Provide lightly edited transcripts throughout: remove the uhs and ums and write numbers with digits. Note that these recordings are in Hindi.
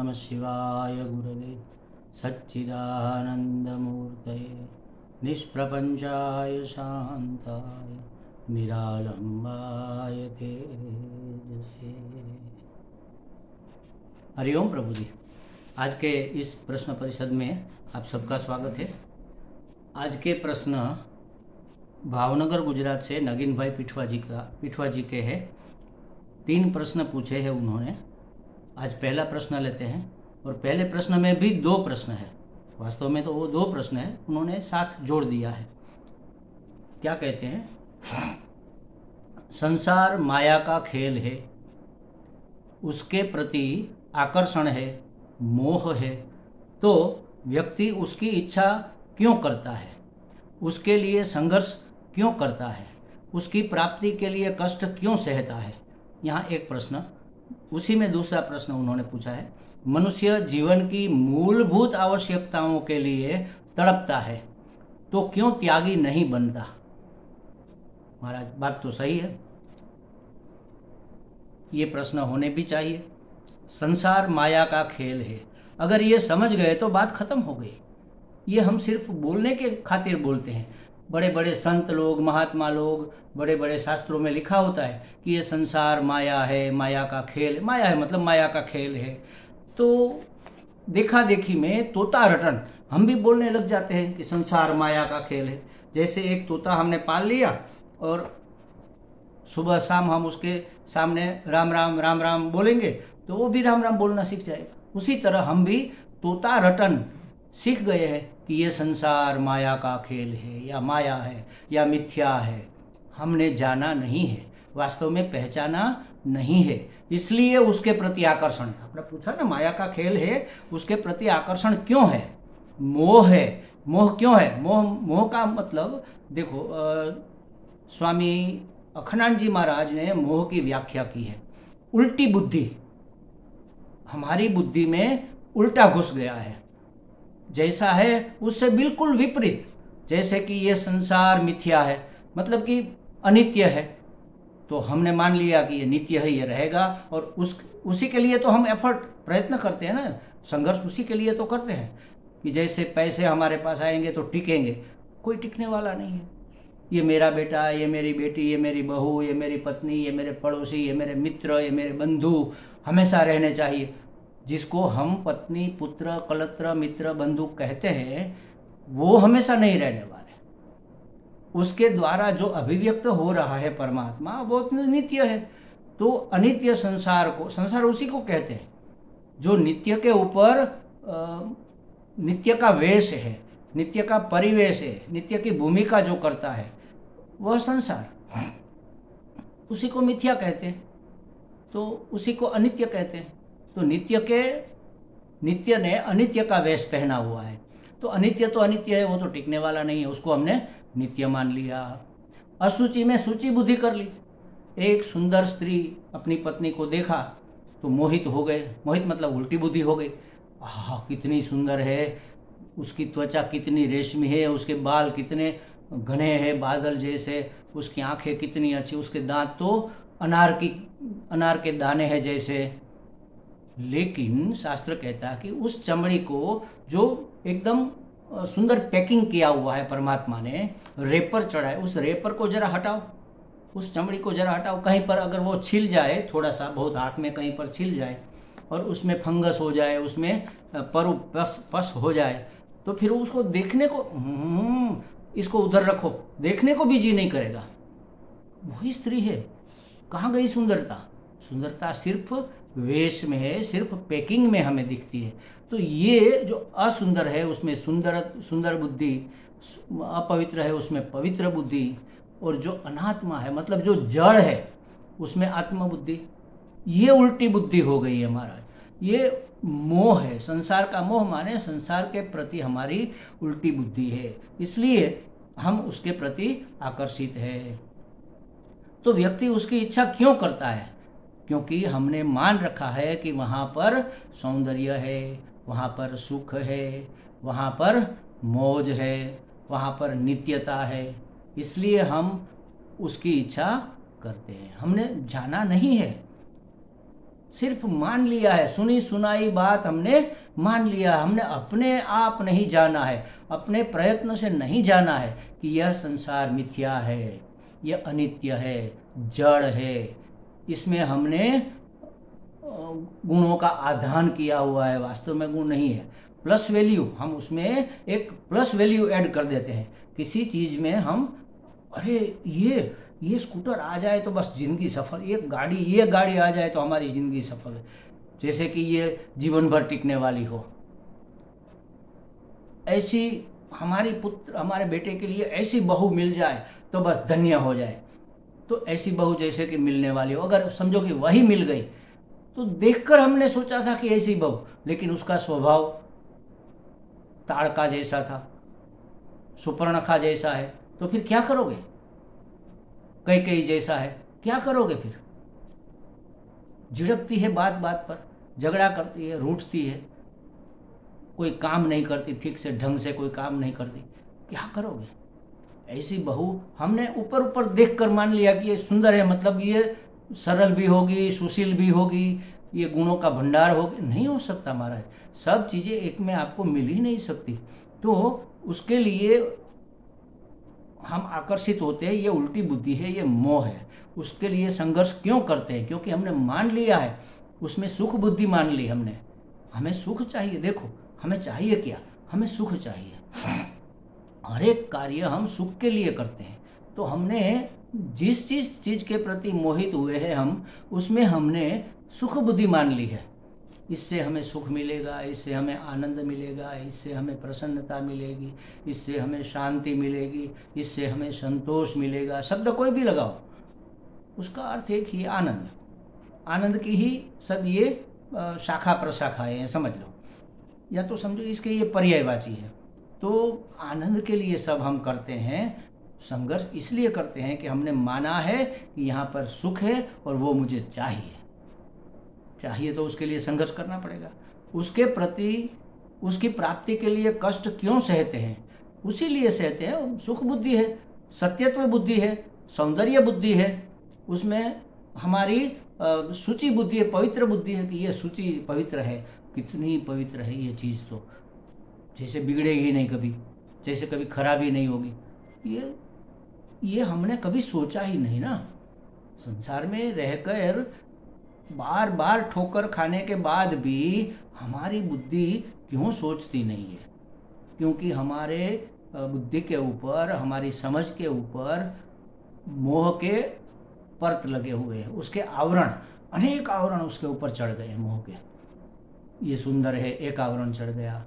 नमः शिवाय गुरवे सच्चिदानन्दमूर्तये निष्प्रपञ्चाय शान्ताय निरालम्बाय तेजसे। हरिओम प्रभु जी। आज के इस प्रश्न परिषद में आप सबका स्वागत है। आज के प्रश्न भावनगर गुजरात से नगीन भाई पिठवा जी के हैं। 3 प्रश्न पूछे हैं उन्होंने। आज पहला प्रश्न लेते हैं और पहले प्रश्न में भी 2 प्रश्न है। वास्तव में तो वो 2 प्रश्न है, उन्होंने साथ जोड़ दिया है। क्या कहते हैं? संसार माया का खेल है, उसके प्रति आकर्षण है, मोह है, तो व्यक्ति उसकी इच्छा क्यों करता है, उसके लिए संघर्ष क्यों करता है, उसकी प्राप्ति के लिए कष्ट क्यों सहता है। यहाँ एक प्रश्न। उसी में दूसरा प्रश्न उन्होंने पूछा है, मनुष्य जीवन की मूलभूत आवश्यकताओं के लिए तड़पता है तो क्यों त्यागी नहीं बनता। महाराज बात तो सही है, ये प्रश्न होने भी चाहिए। संसार माया का खेल है, अगर ये समझ गए तो बात खत्म हो गई। ये हम सिर्फ बोलने के खातिर बोलते हैं। बड़े बड़े संत लोग, महात्मा लोग, बड़े बड़े शास्त्रों में लिखा होता है कि ये संसार माया है, माया का खेल है। माया है मतलब माया का खेल है। तो देखा देखी में तोता रटन हम भी बोलने लग जाते हैं कि संसार माया का खेल है। जैसे एक तोता हमने पाल लिया और सुबह शाम हम उसके सामने राम राम राम राम बोलेंगे तो वो भी राम राम बोलना सीख जाएगा। उसी तरह हम भी तोता रटन सीख गए हैं कि ये संसार माया का खेल है या माया है या मिथ्या है। हमने जाना नहीं है, वास्तव में पहचाना नहीं है, इसलिए उसके प्रति आकर्षण। आपने पूछा ना, माया का खेल है, उसके प्रति आकर्षण क्यों है? मोह है। मोह क्यों है? मोह का मतलब देखो, स्वामी अखंडानंद जी महाराज ने मोह की व्याख्या की है। उल्टी बुद्धि, हमारी बुद्धि में उल्टा घुस गया है, जैसा है उससे बिल्कुल विपरीत। जैसे कि ये संसार मिथ्या है, मतलब कि अनित्य है, तो हमने मान लिया कि ये नित्य है, ये रहेगा, और उसी के लिए तो हम प्रयत्न करते हैं ना, संघर्ष उसी के लिए तो करते हैं कि जैसे पैसे हमारे पास आएंगे तो टिकेंगे। कोई टिकने वाला नहीं है। ये मेरा बेटा, ये मेरी बेटी, ये मेरी बहू, ये मेरी पत्नी, ये मेरे पड़ोसी, ये मेरे मित्र, ये मेरे बंधु हमेशा रहने चाहिए। जिसको हम पत्नी, पुत्र, कलत्र, मित्र, बंधु कहते हैं वो हमेशा नहीं रहने वाले। उसके द्वारा जो अभिव्यक्त हो रहा है परमात्मा वो नित्य है। तो अनित्य संसार को, संसार उसी को कहते हैं जो नित्य के ऊपर नित्य का वेश है, नित्य का परिवेश है, नित्य की भूमिका जो करता है वह संसार, उसी को मिथ्या कहते हैं, तो उसी को अनित्य कहते हैं। तो नित्य ने अनित्य का वेश पहना हुआ है। तो अनित्य है, वो तो टिकने वाला नहीं है, उसको हमने नित्य मान लिया। अशुचि में सूची बुद्धि कर ली। एक सुंदर स्त्री अपनी पत्नी को देखा तो मोहित हो गए। मोहित मतलब उल्टी बुद्धि हो गई। आहा, कितनी सुंदर है, उसकी त्वचा कितनी रेशमी है, उसके बाल कितने घने हैं बादल जैसे, उसकी आंखें कितनी अच्छी, उसके दांत तो अनार के दाने हैं जैसे। लेकिन शास्त्र कहता है कि उस चमड़ी को जो एकदम सुंदर पैकिंग किया हुआ है परमात्मा ने, रेपर चढ़ा है, उस रेपर को जरा हटाओ, उस चमड़ी को जरा हटाओ। कहीं पर अगर वो छिल जाए, थोड़ा सा बहुत हाथ में कहीं पर छिल जाए और उसमें फंगस हो जाए, उसमें पस हो जाए, तो फिर उसको देखने को, इसको उधर रखो, देखने को भी जी नहीं करेगा। वही स्त्री है। कहाँ गई सुंदरता? सुंदरता सिर्फ वेश में है, सिर्फ पैकिंग में हमें दिखती है। तो ये जो असुंदर है उसमें सुंदर बुद्धि, अपवित्र है उसमें पवित्र बुद्धि, और जो अनात्मा है मतलब जो जड़ है उसमें आत्म बुद्धि। ये उल्टी बुद्धि हो गई है महाराज। ये मोह है। संसार का मोह माने संसार के प्रति हमारी उल्टी बुद्धि है, इसलिए हम उसके प्रति आकर्षित है। तो व्यक्ति उसकी इच्छा क्यों करता है? क्योंकि हमने मान रखा है कि वहाँ पर सौंदर्य है, वहाँ पर सुख है, वहाँ पर मौज है, वहाँ पर नित्यता है, इसलिए हम उसकी इच्छा करते हैं। हमने जाना नहीं है। सिर्फ मान लिया है, सुनी सुनाई बात हमने मान लिया है। हमने अपने आप नहीं जाना है, अपने प्रयत्न से नहीं जाना है कि यह संसार मिथ्या है, यह अनित्य है, जड़ है। इसमें हमने गुणों का आधान किया हुआ है, वास्तव में गुण नहीं है। प्लस वैल्यू, हम उसमें एक प्लस वैल्यू ऐड कर देते हैं किसी चीज में। हम अरे ये स्कूटर आ जाए तो बस जिंदगी सफल, ये गाड़ी आ जाए तो हमारी जिंदगी सफल है, जैसे कि ये जीवन भर टिकने वाली हो। ऐसी हमारी पुत्र, हमारे बेटे के लिए ऐसी बहू मिल जाए तो बस धन्य हो जाए। तो ऐसी बहू जैसे कि मिलने वाली हो, अगर समझो कि वही मिल गई तो देखकर हमने सोचा था कि ऐसी बहू, लेकिन उसका स्वभाव ताड़का जैसा था, सुपर्णखा जैसा है, तो फिर क्या करोगे? कई जैसा है, क्या करोगे फिर? झिड़कती है बात बात पर, झगड़ा करती है, रूठती है, कोई काम नहीं करती ठीक से, ढंग से कोई काम नहीं करती, क्या करोगे? ऐसी बहू हमने ऊपर ऊपर देखकर मान लिया कि ये सुंदर है, मतलब ये सरल भी होगी, सुशील भी होगी, ये गुणों का भंडार होगी। नहीं हो सकता महाराज, सब चीजें एक में आपको मिल ही नहीं सकती। तो उसके लिए हम आकर्षित होते हैं, ये उल्टी बुद्धि है, ये मोह है। उसके लिए संघर्ष क्यों करते हैं? क्योंकि हमने मान लिया है, उसमें सुख बुद्धि मान ली हमने। हमें सुख चाहिए, देखो हमें चाहिए क्या? हमें सुख चाहिए। हर एक कार्य हम सुख के लिए करते हैं। तो हमने जिस चीज के प्रति मोहित हुए हैं हम, उसमें हमने सुख बुद्धि मान ली है। इससे हमें सुख मिलेगा, इससे हमें आनंद मिलेगा, इससे हमें प्रसन्नता मिलेगी, इससे हमें शांति मिलेगी, इससे हमें संतोष मिलेगा। शब्द कोई भी लगाओ, उसका अर्थ एक ही, आनंद। आनंद की ही सब ये शाखा प्रशाखाएं हैं, समझ लो, या तो समझो इसके ये पर्यायवाची है। तो आनंद के लिए सब हम करते हैं। संघर्ष इसलिए करते हैं कि हमने माना है कि यहाँ पर सुख है और वो मुझे चाहिए, तो उसके लिए संघर्ष करना पड़ेगा। उसके प्रति, उसकी प्राप्ति के लिए कष्ट क्यों सहते हैं? उसी लिए सहते हैं। सुख बुद्धि है, सत्यत्व बुद्धि है, सौंदर्य बुद्धि है, उसमें हमारी शुचि बुद्धि है, पवित्र बुद्धि है कि ये शुचि पवित्र है। कितनी पवित्र है ये चीज़, तो जैसे बिगड़ेगी नहीं कभी, जैसे कभी खराब ही नहीं होगी। ये हमने कभी सोचा ही नहीं ना। संसार में रहकर बार बार ठोकर खाने के बाद भी हमारी बुद्धि क्यों सोचती नहीं है? क्योंकि हमारे बुद्धि के ऊपर, हमारी समझ के ऊपर मोह के परत लगे हुए हैं, उसके आवरण, अनेक आवरण उसके ऊपर चढ़ गए हैं मोह के। ये सुंदर है, एक आवरण चढ़ गया।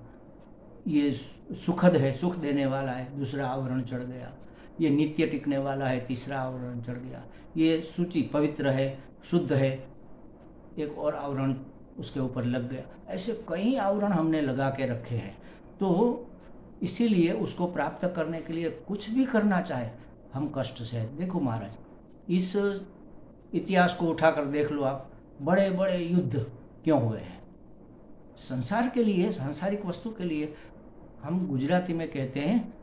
ये सुखद है, सुख देने वाला है, दूसरा आवरण चढ़ गया। ये नित्य टिकने वाला है, तीसरा आवरण चढ़ गया। ये शुचि पवित्र है, शुद्ध है, एक और आवरण उसके ऊपर लग गया। ऐसे कई आवरण हमने लगा के रखे हैं। तो इसीलिए उसको प्राप्त करने के लिए कुछ भी करना चाहे हम कष्ट से। देखो महाराज, इस इतिहास को उठाकर देख लो आप, बड़े बड़े युद्ध क्यों हुए हैं? संसार के लिए, सांसारिक वस्तु के लिए। हम गुजराती में कहते हैं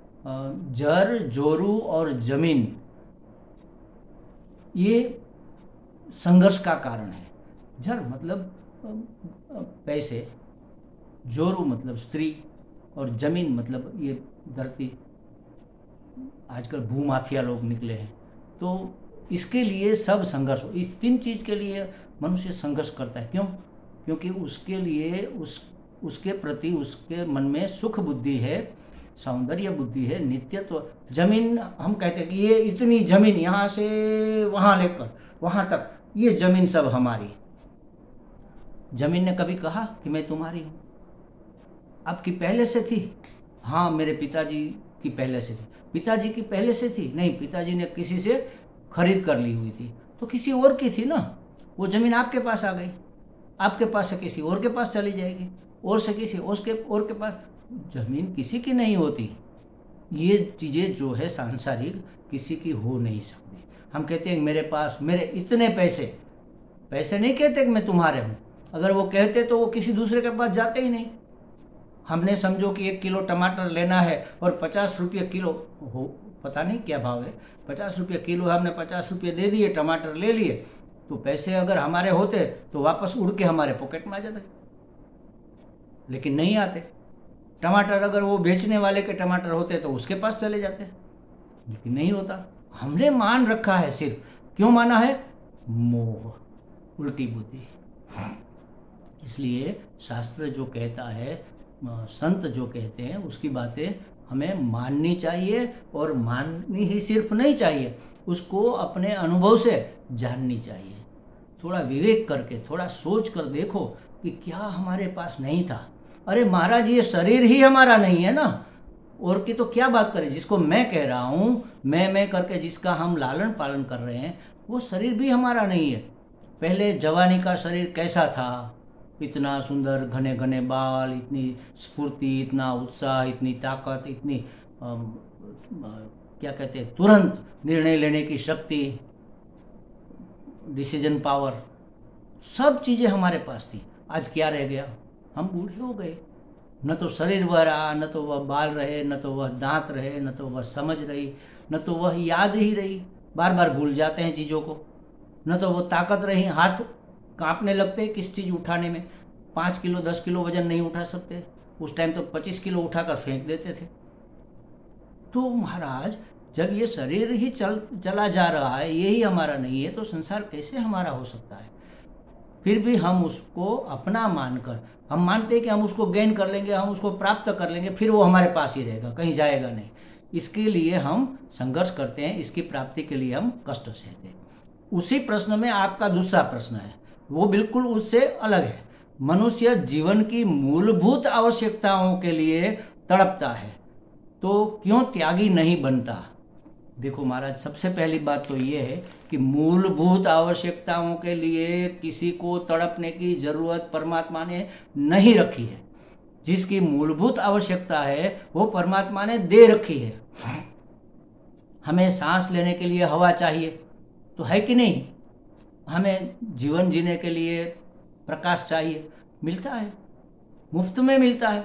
जर, जोरू और जमीन, ये संघर्ष का कारण है। जर मतलब पैसे, जोरू मतलब स्त्री, और जमीन मतलब ये धरती। आजकल भूमाफिया लोग निकले हैं। तो इसके लिए सब संघर्ष, इस तीन चीज के लिए मनुष्य संघर्ष करता है। क्यों? क्योंकि उसके लिए उसके प्रति उसके मन में सुख बुद्धि है, सौंदर्य बुद्धि है, नित्यत्व। जमीन, हम कहते हैं कि ये इतनी जमीन, यहाँ से वहाँ लेकर वहाँ तक, ये जमीन सब हमारी। जमीन ने कभी कहा कि मैं तुम्हारी हूँ? आपकी पहले से थी? हाँ, मेरे पिताजी की पहले से थी। पिताजी की पहले से थी? नहीं, पिताजी ने किसी से खरीद कर ली हुई थी। तो किसी और की थी ना। वो जमीन आपके पास आ गई, आपके पास से किसी और के पास चली जाएगी, और से किसी और के पास। जमीन किसी की नहीं होती। ये चीजें जो है सांसारिक, किसी की हो नहीं सकती। हम कहते हैं मेरे पास, मेरे इतने पैसे नहीं कहते कि मैं तुम्हारे हूं। अगर वो कहते तो वो किसी दूसरे के पास जाते ही नहीं। हमने समझो कि 1 किलो टमाटर लेना है और 50 रुपये किलो हो, पता नहीं क्या भाव है, 50 रुपये किलो, हमने 50 रुपये दे दिए, टमाटर ले लिए। तो पैसे अगर हमारे होते तो वापस उड़ के हमारे पॉकेट में आ जाते, लेकिन नहीं आते। टमाटर अगर वो बेचने वाले के टमाटर होते तो उसके पास चले जाते, लेकिन नहीं होता। हमने मान रखा है, सिर्फ क्यों माना है? मोह, उल्टी बुद्धि। इसलिए शास्त्र जो कहता है, संत जो कहते हैं, उसकी बातें हमें माननी चाहिए, और माननी ही सिर्फ नहीं चाहिए, उसको अपने अनुभव से जाननी चाहिए। थोड़ा विवेक करके, थोड़ा सोच कर देखो कि क्या हमारे पास नहीं था। अरे महाराज, ये शरीर ही हमारा नहीं है ना, और की तो क्या बात करें। जिसको मैं कह रहा हूँ, मैं करके जिसका हम लालन पालन कर रहे हैं, वो शरीर भी हमारा नहीं है। पहले जवानी का शरीर कैसा था? इतना सुंदर, घने घने बाल, इतनी स्फूर्ति, इतना उत्साह, इतनी ताकत, इतनी क्या कहते हैं, तुरंत निर्णय लेने की शक्ति, डिसीजन पावर, सब चीज़ें हमारे पास थी। आज क्या रह गया? हम बूढ़े हो गए। न तो शरीर वह रहा, न तो वह बाल रहे, न तो वह दांत रहे, न तो वह समझ रही, न तो वह याद ही रही। बार बार भूल जाते हैं चीज़ों को। न तो वो ताकत रही, हाथ कांपने लगते किस चीज़ उठाने में। 5 किलो 10 किलो वजन नहीं उठा सकते, उस टाइम तो 25 किलो उठाकर फेंक देते थे। तो महाराज, जब ये शरीर ही चला जा रहा है, यही हमारा नहीं है, तो संसार कैसे हमारा हो सकता है? फिर भी हम उसको अपना मानकर, हम मानते हैं कि हम उसको गेन कर लेंगे, हम उसको प्राप्त कर लेंगे, फिर वो हमारे पास ही रहेगा, कहीं जाएगा नहीं। इसके लिए हम संघर्ष करते हैं, इसकी प्राप्ति के लिए हम कष्ट सहते हैं। उसी प्रश्न में आपका दूसरा प्रश्न है, वो बिल्कुल उससे अलग है। मनुष्य जीवन की मूलभूत आवश्यकताओं के लिए तड़पता है, तो क्यों त्यागी नहीं बनता? देखो महाराज, सबसे पहली बात तो ये है कि मूलभूत आवश्यकताओं के लिए किसी को तड़पने की जरूरत परमात्मा ने नहीं रखी है। जिसकी मूलभूत आवश्यकता है वो परमात्मा ने दे रखी है। हमें सांस लेने के लिए हवा चाहिए, तो है कि नहीं? हमें जीवन जीने के लिए प्रकाश चाहिए, मिलता है, मुफ्त में मिलता है।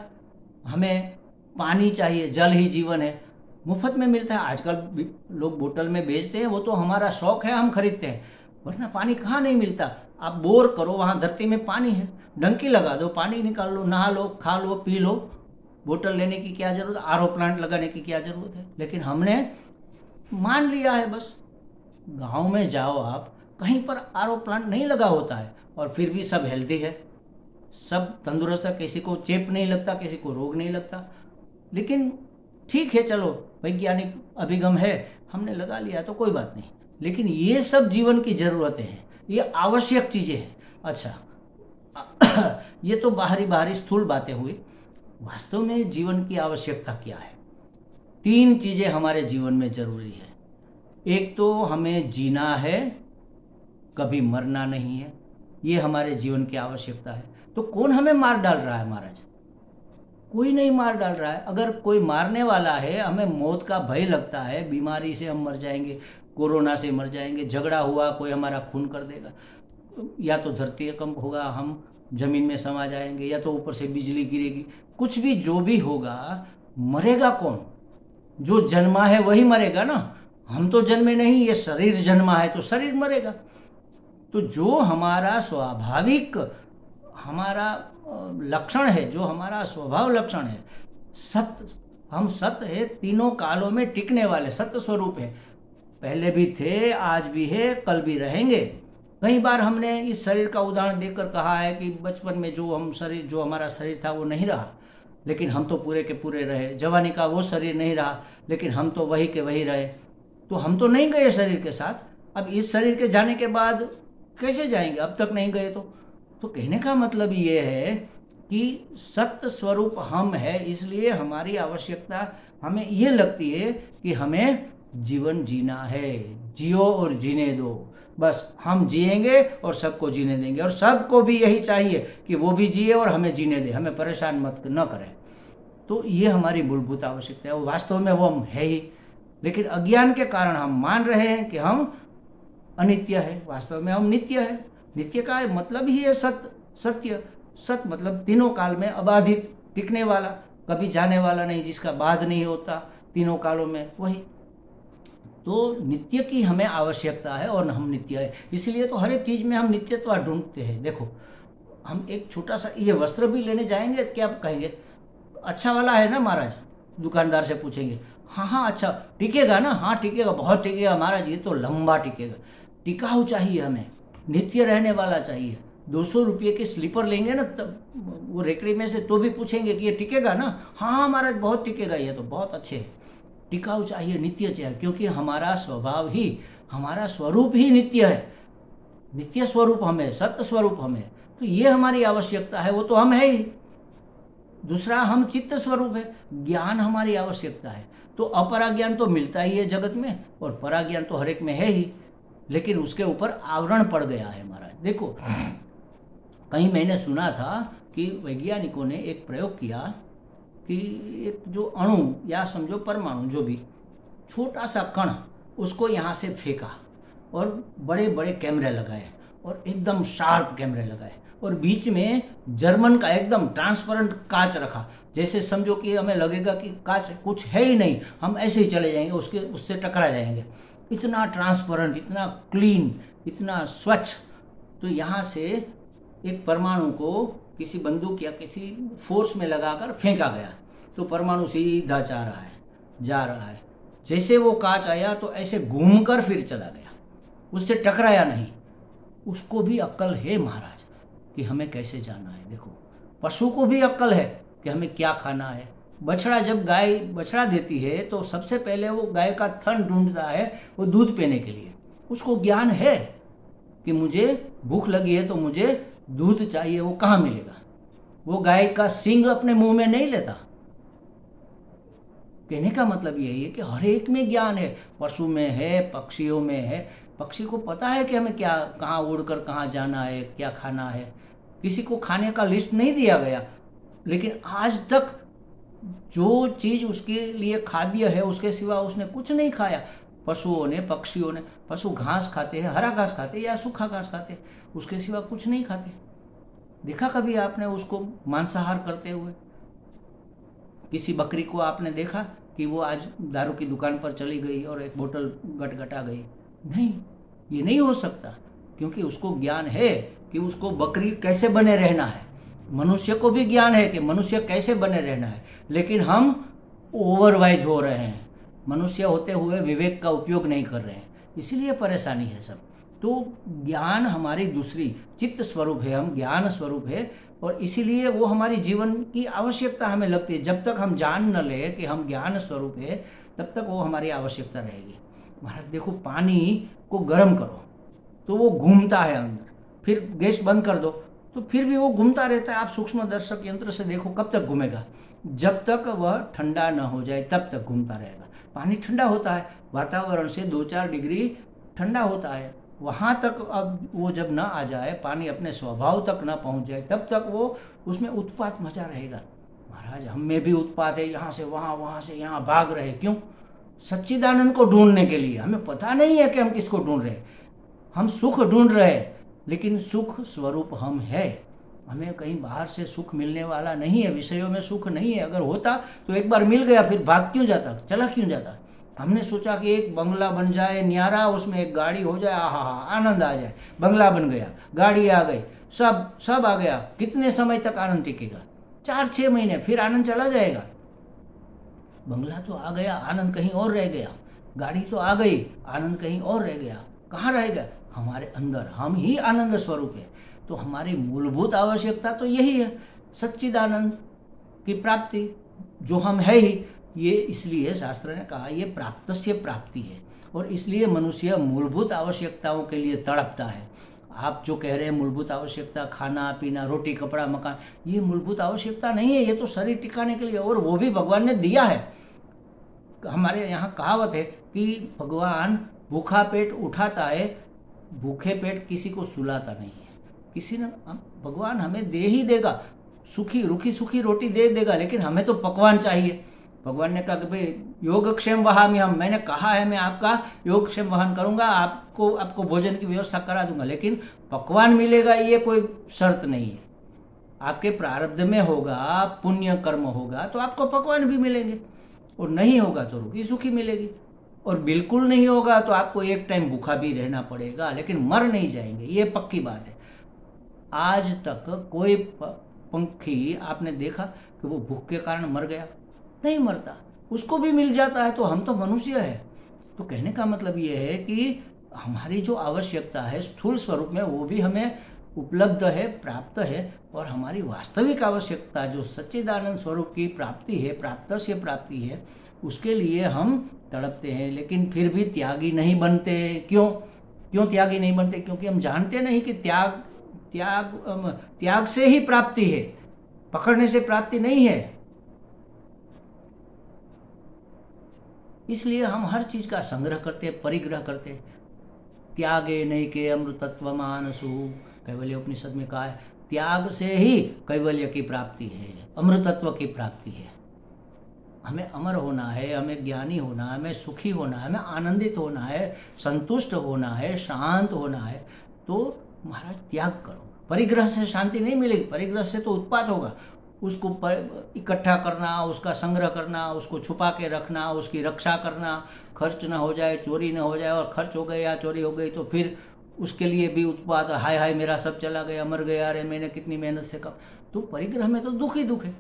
हमें पानी चाहिए, जल ही जीवन है, मुफ्त में मिलता है। आजकल लोग बोतल में बेचते हैं, वो तो हमारा शौक है, हम खरीदते हैं, वरना पानी कहाँ नहीं मिलता। आप बोर करो, वहाँ धरती में पानी है, डंकी लगा दो, पानी निकाल लो, नहा लो, खा लो, पी लो। बोतल लेने की क्या जरूरत है? आरओ प्लांट लगाने की क्या जरूरत है? लेकिन हमने मान लिया है बस। गाँव में जाओ आप, कहीं पर आरओ प्लांट नहीं लगा होता है, और फिर भी सब हेल्दी है, सब तंदुरुस्त है, किसी को चेप नहीं लगता, किसी को रोग नहीं लगता। लेकिन ठीक है, चलो वैज्ञानिक अभिगम है, हमने लगा लिया तो कोई बात नहीं। लेकिन ये सब जीवन की जरूरतें हैं, ये आवश्यक चीजें हैं। अच्छा, ये तो बाहरी स्थूल बातें हुई। वास्तव में जीवन की आवश्यकता क्या है? 3 चीजें हमारे जीवन में जरूरी है। एक तो हमें जीना है, कभी मरना नहीं है, ये हमारे जीवन की आवश्यकता है। तो कौन हमें मार डाल रहा है महाराज? कोई नहीं मार डाल रहा है। अगर कोई मारने वाला है, हमें मौत का भय लगता है, बीमारी से हम मर जाएंगे, कोरोना से मर जाएंगे, झगड़ा हुआ कोई हमारा खून कर देगा, या तो धरती कंप होगा, हम जमीन में समा जाएंगे, या तो ऊपर से बिजली गिरेगी, कुछ भी जो भी होगा, मरेगा कौन? जो जन्मा है वही मरेगा ना। हम तो जन्मे नहीं, ये शरीर जन्मा है तो शरीर मरेगा। तो जो हमारा स्वाभाविक, हमारा लक्षण है, जो हमारा स्वभाव लक्षण है, सत्य, हम सत्य है, तीनों कालों में टिकने वाले सत्य स्वरूप है। पहले भी थे, आज भी है, कल भी रहेंगे। कई बार हमने इस शरीर का उदाहरण देकर कहा है कि बचपन में जो हमारा शरीर था वो नहीं रहा, लेकिन हम तो पूरे के पूरे रहे। जवानी का वो शरीर नहीं रहा, लेकिन हम तो वही के वही रहे। तो हम तो नहीं गए शरीर के साथ। अब इस शरीर के जाने के बाद कैसे जाएंगे? अब तक नहीं गए तो कहने का मतलब ये है कि सत्य स्वरूप हम है, इसलिए हमारी आवश्यकता हमें ये लगती है कि हमें जीवन जीना है। जियो और जीने दो, बस हम जिएंगे और सबको जीने देंगे, और सबको भी यही चाहिए कि वो भी जिए और हमें जीने दे, हमें परेशान मत न करें। तो ये हमारी मूलभूत आवश्यकता है, वो वास्तव में वो हम है ही। लेकिन अज्ञान के कारण हम मान रहे हैं कि हम अनित्य है, वास्तव में हम नित्य है। नित्य का मतलब ही है सत्य। सत्य मतलब तीनों काल में अबाधित, टिकने वाला, कभी जाने वाला नहीं, जिसका बाद नहीं होता, तीनों कालों में वही। तो नित्य की हमें आवश्यकता है और हम नित्य है, इसलिए तो हर एक चीज़ में हम नित्यत्व ढूंढते हैं। देखो, हम एक छोटा सा ये वस्त्र भी लेने जाएंगे तो क्या कहेंगे, अच्छा वाला है ना महाराज, दुकानदार से पूछेंगे, हाँ हाँ अच्छा टिकेगा ना, हाँ टिकेगा, बहुत टिकेगा महाराज, ये तो लंबा टिकेगा। टिकाऊ चाहिए हमें, नित्य रहने वाला चाहिए। 200 रुपये के स्लीपर लेंगे ना, तब वो रेकड़ी में से तो भी पूछेंगे कि ये टिकेगा ना, हाँ हाँ महाराज बहुत टिकेगा, ये तो बहुत अच्छे है। टिकाऊ चाहिए, नित्य चाहिए, क्योंकि हमारा स्वभाव ही, हमारा स्वरूप ही नित्य है। नित्य स्वरूप हमें, सत्य स्वरूप हमें, तो ये हमारी आवश्यकता है, वो तो हम है ही। दूसरा, हम चित्त स्वरूप है, ज्ञान हमारी आवश्यकता है। तो अपरा ज्ञान तो मिलता ही है जगत में, और परा ज्ञान तो हर एक में है ही, लेकिन उसके ऊपर आवरण पड़ गया है महाराज। देखो, कहीं मैंने सुना था कि वैज्ञानिकों ने एक प्रयोग किया कि एक जो अणु या समझो परमाणु, जो भी छोटा सा कण, उसको यहाँ से फेंका और बड़े बड़े कैमरे लगाए और एकदम शार्प कैमरे लगाए, और बीच में जर्मन का एकदम ट्रांसपेरेंट कांच रखा, जैसे समझो कि हमें लगेगा कि कांच कुछ है ही नहीं, हम ऐसे ही चले जाएंगे, उससे टकरा जाएंगे। इतना ट्रांसपेरेंट, इतना क्लीन, इतना स्वच्छ। तो यहाँ से एक परमाणु को किसी बंदूक या किसी फोर्स में लगाकर फेंका गया, तो परमाणु सीधा जा रहा है। जैसे वो कांच आया तो ऐसे घूमकर फिर चला गया, उससे टकराया नहीं। उसको भी अक्ल है महाराज कि हमें कैसे जाना है। देखो, पशु को भी अक्ल है कि हमें क्या खाना है। बछड़ा, जब गाय बछड़ा देती है तो सबसे पहले वो गाय का थन ढूंढता है वो दूध पीने के लिए। उसको ज्ञान है कि मुझे भूख लगी है तो मुझे दूध चाहिए, वो कहाँ मिलेगा। वो गाय का सींग अपने मुंह में नहीं लेता। कहने का मतलब यही है कि हर एक में ज्ञान है, पशु में है, पक्षियों में है। पक्षी को पता है कि हमें क्या, कहाँ उड़कर कहाँ जाना है, क्या खाना है। किसी को खाने का लिस्ट नहीं दिया गया, लेकिन आज तक जो चीज उसके लिए खाद्य है उसके सिवा उसने कुछ नहीं खाया। पशुओं ने, पक्षियों ने, पशु घास खाते हैं, हरा घास खाते हैं या सूखा घास खाते हैं, उसके सिवा कुछ नहीं खाते। देखा कभी आपने उसको मांसाहार करते हुए? किसी बकरी को आपने देखा कि वो आज दारू की दुकान पर चली गई और एक बोतल गटगटा गई? नहीं, ये नहीं हो सकता, क्योंकि उसको ज्ञान है कि उसको बकरी कैसे बने रहना है। मनुष्य को भी ज्ञान है कि मनुष्य कैसे बने रहना है, लेकिन हम ओवरवाइज हो रहे हैं। मनुष्य होते हुए विवेक का उपयोग नहीं कर रहे हैं, इसीलिए परेशानी है सब। तो ज्ञान हमारी दूसरी चित्त स्वरूप है, हम ज्ञान स्वरूप है, और इसीलिए वो हमारी जीवन की आवश्यकता हमें लगती है। जब तक हम जान न ले कि हम ज्ञान स्वरूप है, तब तक वो हमारी आवश्यकता रहेगी। महाराज देखो, पानी को गर्म करो तो वो घूमता है अंदर, फिर गैस बंद कर दो तो फिर भी वो घूमता रहता है। आप सूक्ष्म दर्शक यंत्र से देखो, कब तक घूमेगा? जब तक वह ठंडा न हो जाए तब तक घूमता रहेगा। पानी ठंडा होता है, वातावरण से 2-4 डिग्री ठंडा होता है, वहाँ तक अब वो जब ना आ जाए, पानी अपने स्वभाव तक ना पहुँच जाए, तब तक वो उसमें उत्पात मचा रहेगा। महाराज हम में भी उत्पात है, यहाँ से वहाँ, वहाँ से यहाँ भाग रहे। क्यों? सच्चिदानंद को ढूंढने के लिए। हमें पता नहीं है कि हम किसको ढूंढ रहे हैं। हम सुख ढूंढ रहे हैं, लेकिन सुख स्वरूप हम है। हमें कहीं बाहर से सुख मिलने वाला नहीं है, विषयों में सुख नहीं है। अगर होता तो एक बार मिल गया, फिर भाग क्यों जाता, चला क्यों जाता? हमने सोचा कि एक बंगला बन जाए न्यारा, उसमें एक गाड़ी हो जाए, आहा आनंद आ जाए। बंगला बन गया, गाड़ी आ गई, सब आ गया। कितने समय तक आनंद टिकेगा? 4-6 महीने, फिर आनंद चला जाएगा। बंगला तो आ गया, आनंद कहीं और रह गया। गाड़ी तो आ गई, आनंद कहीं और रह गया। कहाँ रह गया? हमारे अंदर। हम ही आनंद स्वरूप है। तो हमारी मूलभूत आवश्यकता तो यही है, सच्चिदानंद की प्राप्ति, जो हम है ही। ये इसलिए शास्त्र ने कहा ये प्राप्तस्य प्राप्ति है, और इसलिए मनुष्य मूलभूत आवश्यकताओं के लिए तड़पता है। आप जो कह रहे हैं मूलभूत आवश्यकता, खाना पीना, रोटी कपड़ा मकान, ये मूलभूत आवश्यकता नहीं है। ये तो शरीर टिकाने के लिए, और वो भी भगवान ने दिया है। हमारे यहाँ कहावत है कि भगवान भूखा पेट उठाता है, भूखे पेट किसी को सुलाता नहीं है। किसी ने, भगवान हमें दे ही देगा, रूखी सूखी रोटी दे देगा, लेकिन हमें तो पकवान चाहिए। भगवान ने कहा कि भाई योगक्षेम वहामी हम, मैंने कहा है मैं आपका योगक्षेम वहन करूंगा, आपको भोजन की व्यवस्था करा दूंगा, लेकिन पकवान मिलेगा ये कोई शर्त नहीं है। आपके प्रारब्ध में होगा, पुण्य कर्म होगा तो आपको पकवान भी मिलेंगे, और नहीं होगा तो रूखी सूखी मिलेगी। और बिल्कुल नहीं होगा तो आपको एक टाइम भूखा भी रहना पड़ेगा, लेकिन मर नहीं जाएंगे, ये पक्की बात है। आज तक कोई पंखी आपने देखा कि वो भूख के कारण मर गया? नहीं मरता, उसको भी मिल जाता है। तो हम तो मनुष्य है। तो कहने का मतलब ये है कि हमारी जो आवश्यकता है स्थूल स्वरूप में वो भी हमें उपलब्ध है, प्राप्त है, और हमारी वास्तविक आवश्यकता जो सच्चिदानंद स्वरूप की प्राप्ति है, प्राप्त से प्राप्ति है, उसके लिए हम तड़पते हैं, लेकिन फिर भी त्यागी नहीं बनते। क्यों त्यागी नहीं बनते? क्योंकि हम जानते नहीं कि त्याग से ही प्राप्ति है, पकड़ने से प्राप्ति नहीं है। इसलिए हम हर चीज का संग्रह करते, परिग्रह करते। त्यागे नहीं के अमृतत्व मानसु, कैवल्य उपनिषद में कहा है, त्याग से ही कैवल्य की प्राप्ति है, अमृतत्व की प्राप्ति है। हमें अमर होना है, हमें ज्ञानी होना है, हमें सुखी होना है, हमें आनंदित होना है, संतुष्ट होना है, शांत होना है, तो महाराज त्याग करो। परिग्रह से शांति नहीं मिलेगी, परिग्रह से तो उत्पात होगा। उसको इकट्ठा करना, उसका संग्रह करना, उसको छुपा के रखना, उसकी रक्षा करना, खर्च ना हो जाए, चोरी ना हो जाए, और खर्च हो गए या चोरी हो गई तो फिर उसके लिए भी उत्पात, हाय हाय मेरा सब चला गया, मर गया, अरे मैंने कितनी मेहनत से कम। तो परिग्रह में तो दुख ही दुख है,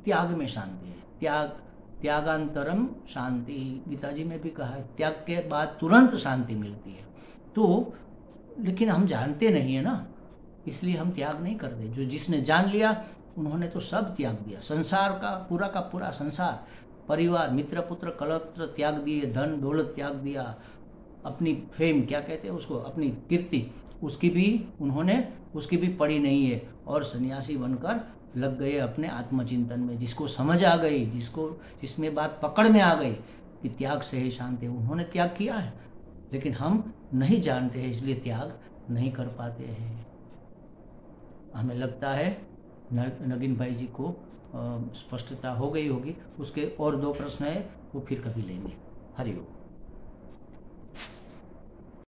त्याग में शांति है। त्यागांतरम शांति, गीता जी में भी कहा है, त्याग के बाद तुरंत शांति मिलती है। तो लेकिन हम जानते नहीं है ना, इसलिए हम त्याग नहीं करते। जो जिसने जान लिया उन्होंने तो सब त्याग दिया, संसार का पूरा संसार, परिवार, मित्र, पुत्र, कलत्र त्याग दिए, धन दौलत त्याग दिया, अपनी फेम क्या कहते हैं उसको, अपनी कीर्ति, उसकी भी पड़ी नहीं है, और सन्यासी बनकर लग गए अपने आत्मचिंतन में। जिसको समझ आ गई, जिसमें बात पकड़ में आ गई कि त्याग से ही शांति, उन्होंने त्याग किया है। लेकिन हम नहीं जानते हैं, इसलिए त्याग नहीं कर पाते हैं। हमें लगता है नगीन भाई जी को स्पष्टता हो गई होगी। उसके और 2 प्रश्न है, वो फिर कभी लेंगे। हरि ओम।